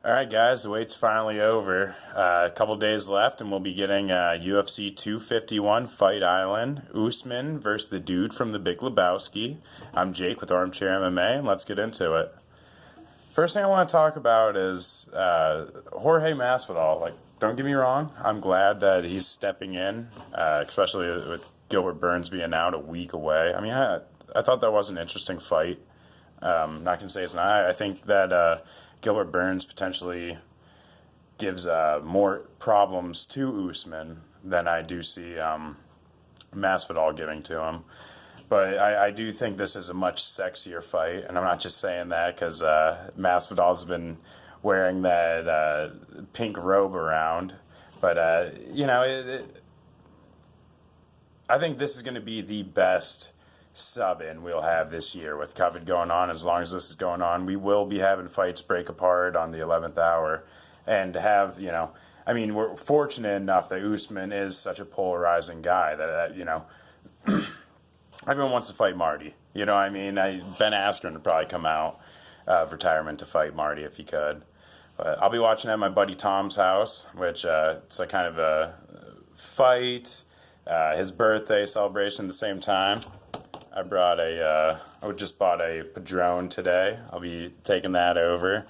All right, guys, the wait's finally over. A couple days left, and we'll be getting UFC 251 Fight Island. Usman versus the dude from the Big Lebowski. I'm Jake with Armchair MMA, and let's get into it. First thing I want to talk about is Jorge Masvidal. Like, don't get me wrong, I'm glad that he's stepping in, especially with Gilbert Burns being out a week away. I mean, I thought that was an interesting fight. Not going to say it's not. I think that Gilbert Burns potentially gives more problems to Usman than I do see Masvidal giving to him. But I do think this is a much sexier fight, and I'm not just saying that because Masvidal's been wearing that pink robe around. But, I think this is going to be the best sub-in we'll have this year with COVID going on. As long as this is going on, we will be having fights break apart on the 11th hour and have, we're fortunate enough that Usman is such a polarizing guy that everyone wants to fight Marty. You know what I mean? Ben Askren would probably come out of retirement to fight Marty if he could. But I'll be watching at my buddy Tom's house, which it's like kind of a fight, his birthday celebration at the same time. I just bought a Padron today. I'll be taking that over,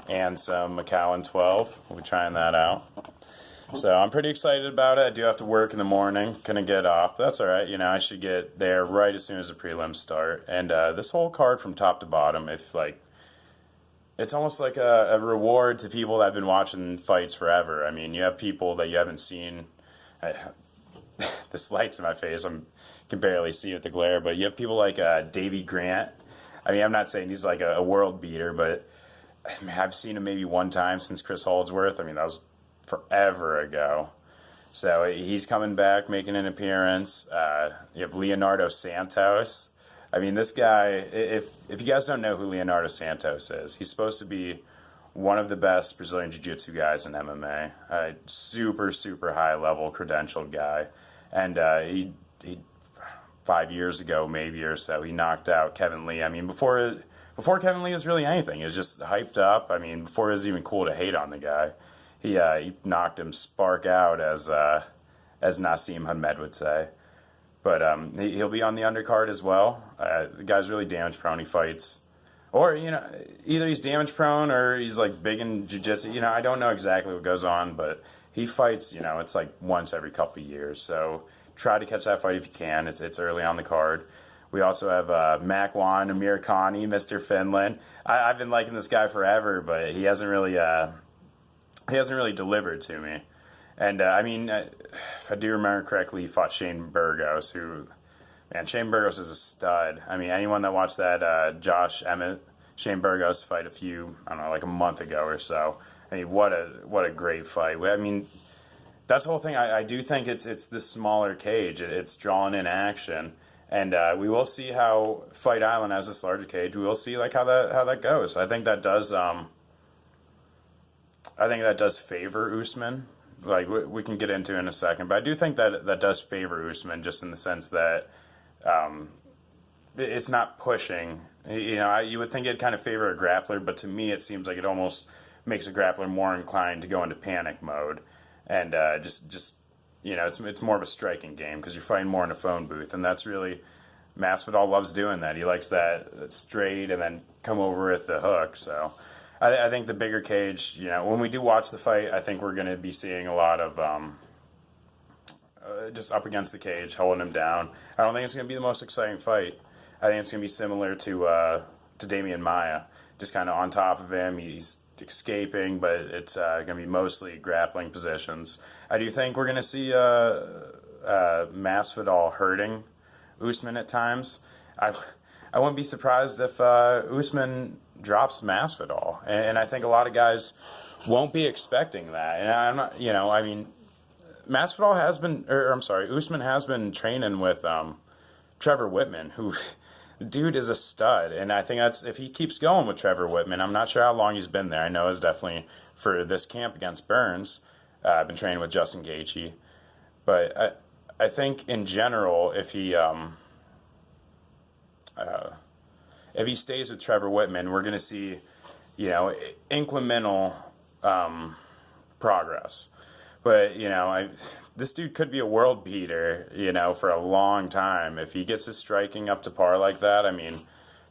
and some Macallan 12. We'll be trying that out. So I'm pretty excited about it. I do have to work in the morning. Gonna get off, but that's all right. I should get there right as soon as the prelims start. And this whole card from top to bottom, it's almost like a reward to people that have been watching fights forever. I mean, you have people that you haven't seen. This light's in my face. Can barely see with the glare, but you have people like Davey Grant. I mean, I'm not saying he's like a world beater, but I've seen him maybe one time since Chris Holdsworth. I mean, that was forever ago. So he's coming back, making an appearance. You have Leonardo Santos. I mean, this guy, if you guys don't know who Leonardo Santos is, he's supposed to be one of the best Brazilian Jiu-Jitsu guys in MMA. Super, super high level credentialed guy. And he 5 years ago, maybe or so, he knocked out Kevin Lee. I mean, before Kevin Lee was really anything, he was just hyped up. I mean, before it was even cool to hate on the guy, he knocked him spark out, as Nassim Hamed would say. But he'll be on the undercard as well. The guy's really damage prone. He fights, or either he's damage prone or he's like big in jiu-jitsu. I don't know exactly what goes on, but he fights. It's like once every couple of years, so. Try to catch that fight if you can. It's early on the card. We also have Makwan Amirkhani, Mr. Finland. I've been liking this guy forever, but he hasn't really delivered to me. And if I do remember correctly, he fought Shane Burgos, Shane Burgos is a stud. I mean, anyone that watched that Josh Emmett, Shane Burgos fight like a month ago or so. I mean, what a great fight. I mean. That's the whole thing. I do think it's this smaller cage. It's drawn in action, and we will see how Fight Island has this larger cage. We will see like how that goes. I think that does. I think that does favor Usman. Like we can get into in a second, but I do think that does favor Usman just in the sense that it's not pushing. You would think it'd kind of favor a grappler, but to me it seems like it almost makes a grappler more inclined to go into panic mode. And it's more of a striking game because you're fighting more in a phone booth, and that's really Masvidal loves doing that. He likes that straight and then come over with the hook. So I think the bigger cage, when we do watch the fight, I think we're going to be seeing a lot of just up against the cage, holding him down. I don't think it's going to be the most exciting fight. I think it's going to be similar to Damian Maia, just kind of on top of him. He's escaping, but it's going to be mostly grappling positions. I do think we're going to see Masvidal hurting Usman at times. I wouldn't be surprised if Usman drops Masvidal, and I think a lot of guys won't be expecting that. And I'm not, Masvidal has been, Usman has been training with Trevor Whitman, who. Dude is a stud, and I think that's if he keeps going with Trevor Whitman. I'm not sure how long he's been there. I know it's definitely for this camp against Burns. I've been training with Justin Gaethje, but I think in general, if he stays with Trevor Whitman, we're going to see, incremental progress. But, this dude could be a world beater, for a long time. If he gets his striking up to par like that, I mean,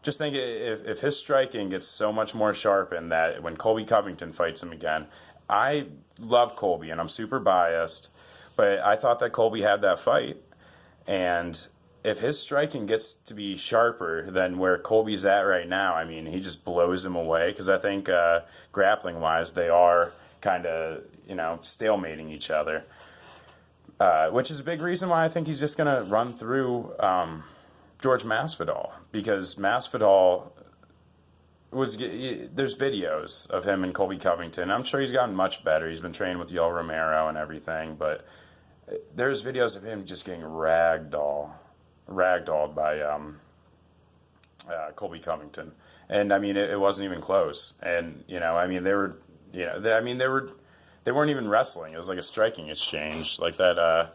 just think if his striking gets so much more sharpened that when Colby Covington fights him again, I love Colby and I'm super biased, but I thought that Colby had that fight. And if his striking gets to be sharper than where Colby's at right now, I mean, he just blows him away. Because I think grappling wise, they are kind of, stalemating each other. Which is a big reason why I think he's just going to run through George Masvidal. Because Masvidal there's videos of him and Colby Covington. I'm sure he's gotten much better. He's been training with Yoel Romero and everything. But there's videos of him just getting ragdolled by Colby Covington. And, I mean, it wasn't even close. And, I mean, they weren't even wrestling. It was like a striking exchange, like that.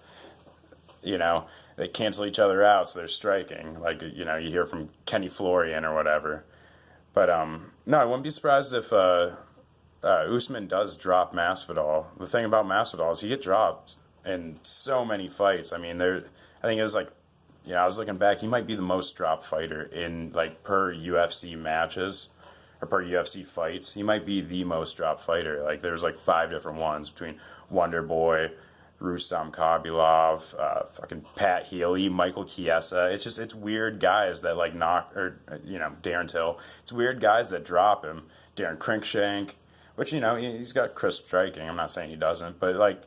They cancel each other out, so they're striking. Like you hear from Kenny Florian or whatever. But no, I wouldn't be surprised if Usman does drop Masvidal. The thing about Masvidal is he gets dropped in so many fights. I mean, I think it was like, I was looking back. He might be the most dropped fighter in like per UFC matches. Or per UFC fights, he might be the most dropped fighter. Like there's like 5 different ones between Wonder Boy, Rustam Khabilov, fucking Pat Healy, Michael Chiesa. It's weird guys that like Darren Till. It's weird guys that drop him. Darren Crinkshank, which he's got crisp striking. I'm not saying he doesn't, but like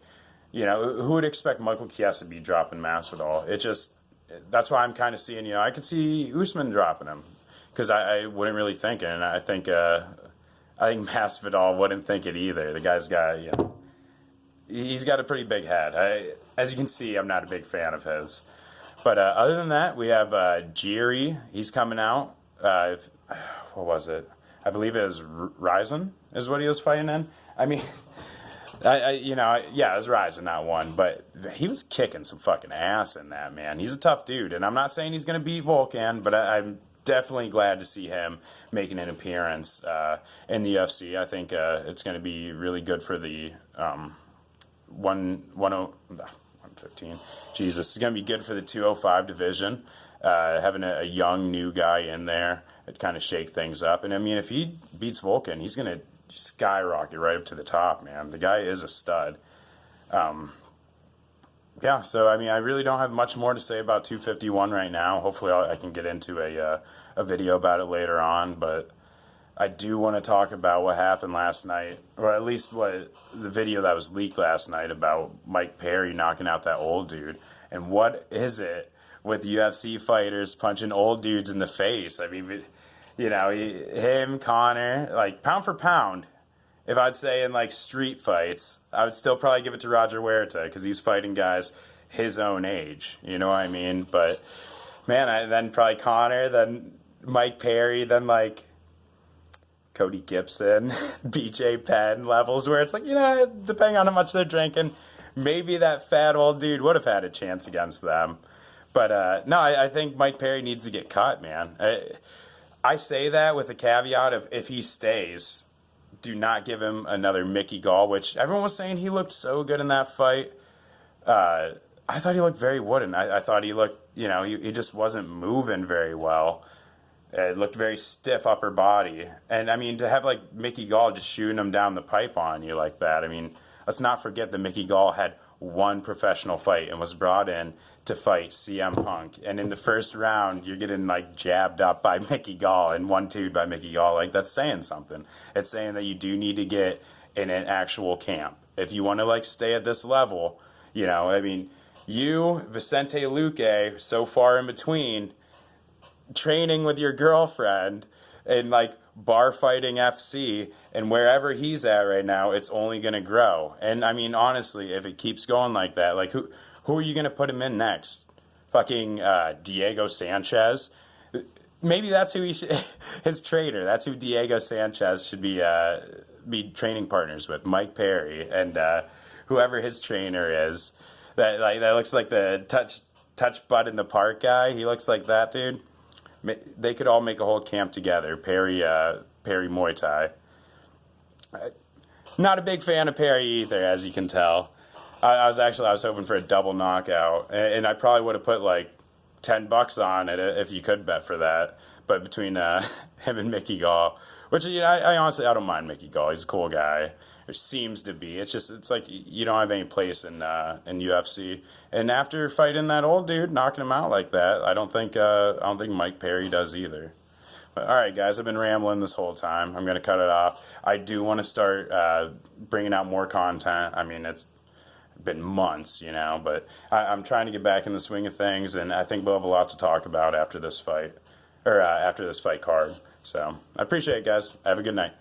who would expect Michael Chiesa to be dropping Masvidal? That's why I'm kind of seeing I could see Usman dropping him. Because I wouldn't really think it, and I think Masvidal wouldn't think it either. The guy's got, he's got a pretty big head. As you can see, I'm not a big fan of his. But other than that, we have Jiri. He's coming out. What was it? I believe it was Ryzen is what he was fighting in. I mean, it was Ryzen, not one, but he was kicking some fucking ass in that, man. He's a tough dude, and I'm not saying he's going to beat Volkan, but I'm definitely glad to see him making an appearance in the UFC. I think it's going to be really good for the 115. Jesus, it's going to be good for the 205 division. Having a young new guy in there, it kind of shake things up. And I mean, if he beats Volkan, he's going to skyrocket right up to the top, man. The guy is a stud. So I mean, I really don't have much more to say about 251 right now. Hopefully I can get into a video about it later on, but I do want to talk about what happened last night, or at least what the video that was leaked last night about Mike Perry knocking out that old dude. And what is it with UFC fighters punching old dudes in the face? I mean, him, Connor, like pound for pound, if I'd say in like street fights, I would still probably give it to Roger Huerta because he's fighting guys his own age. You know what I mean? But man, then probably Connor, then Mike Perry, then like Cody Gibson, BJ Penn levels where it's like, depending on how much they're drinking, maybe that fat old dude would have had a chance against them. But no, I think Mike Perry needs to get cut, man. I say that with the caveat of if he stays, do not give him another Mickey Gall, which everyone was saying he looked so good in that fight. I thought he looked very wooden. I thought he looked, he just wasn't moving very well. It looked very stiff upper body. And, I mean, to have, like, Mickey Gall just shooting him down the pipe on you like that, I mean, let's not forget that Mickey Gall had one professional fight and was brought in to fight CM Punk. And in the first round, you're getting, like, jabbed up by Mickey Gall and 1-2'd by Mickey Gall. Like, that's saying something. It's saying that you do need to get in an actual camp. If you want to, like, stay at this level, I mean, you, Vicente Luque, so far in between, training with your girlfriend in like Bar Fighting FC and wherever he's at right now, it's only going to grow. And I mean, honestly, if it keeps going like that, like who are you going to put him in next? Fucking Diego Sanchez? Maybe that's who his trainer. That's who Diego Sanchez should be training partners with, Mike Perry and whoever his trainer is. That looks like the touch butt in the park guy. He looks like that dude. They could all make a whole camp together. Perry Muay Thai. Not a big fan of Perry either, as you can tell. I was hoping for a double knockout, and I probably would have put like $10 on it if you could bet for that. But between him and Mickey Gall, which I honestly I don't mind Mickey Gall. He's a cool guy. Or seems to be. It's like you don't have any place in UFC. And after fighting that old dude, knocking him out like that, I don't think Mike Perry does either. But, all right, guys, I've been rambling this whole time. I'm gonna cut it off. I do want to start bringing out more content. I mean, it's been months, but I'm trying to get back in the swing of things, and I think we'll have a lot to talk about after this fight, or after this fight card. So I appreciate it, guys. Have a good night.